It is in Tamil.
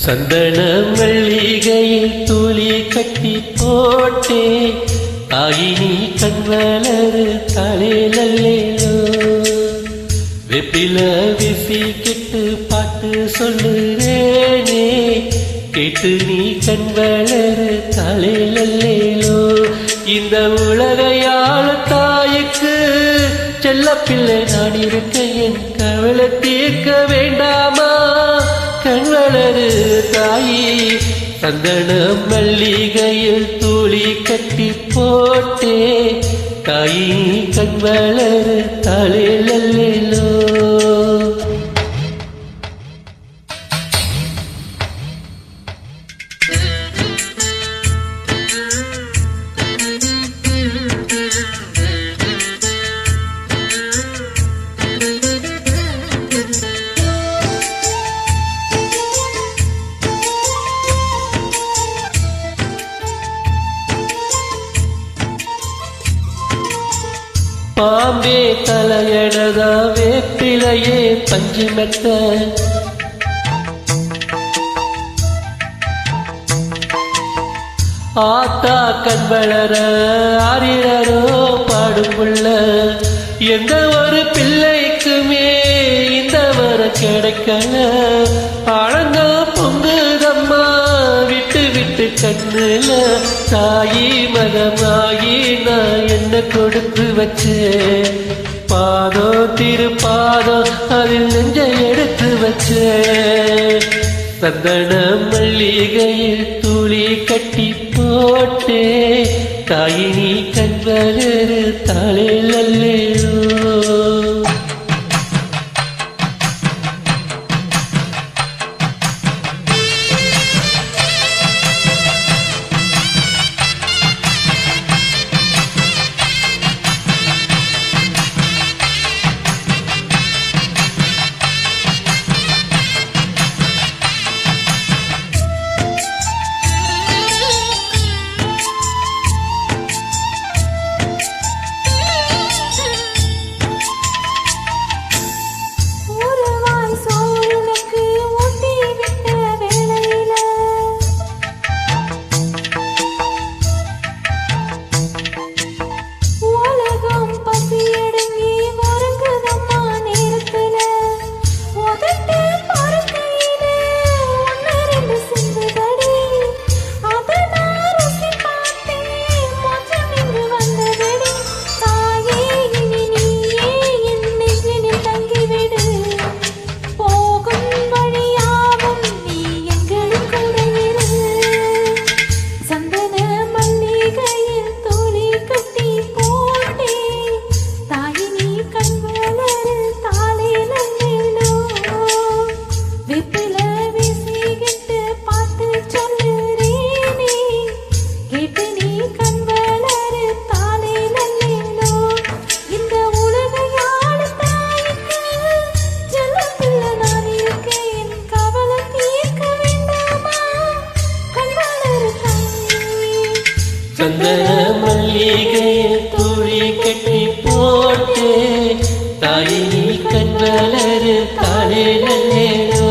சந்தன மல்லிகையில் தூளி கட்டி போட்டே தாயினி கண்வளரு தலையிலோ வெப்பில விசி கெட்டு பாட்டு சொல்லுறேனே கேட்டு நீ கண்வளரு தலையிலோ இந்த உலகையாள தாய்க்கு செல்ல பிள்ளை நான் இருக்க என் கவலை தீர்க்க வேண்டாமா கண்வளரு தாயி சந்தன மல்லிகையில் தூளி கட்டி போட்டே தாயி கண்வளரு தலையிலோ பாம்பே தலையடதா வேப்பிலையே பஞ்சு மெத்த ஆத்தா கண்வளர ஆரிரோ பாடுமுள்ள எந்த ஒரு பிள்ளைக்குமே இந்த வர கிடைக்கல ஆழங்க பொங்குதம்மா விட்டு விட்டு கண்ணுல தாயி மகமாயி நான் என்ன கொடுத்து வச்சே பாதோ திருப்பாதோ அதில் நெஞ்ச எடுத்து வச்சே சந்தன மல்லிகையில் தூளி கட்டி போட்டே தாயினி கண்வளரு தலையிலோ சந்தன மல்லிகையில் தூளி கட்டி போட்டே தாயினி கண்வளரு தலையிலோ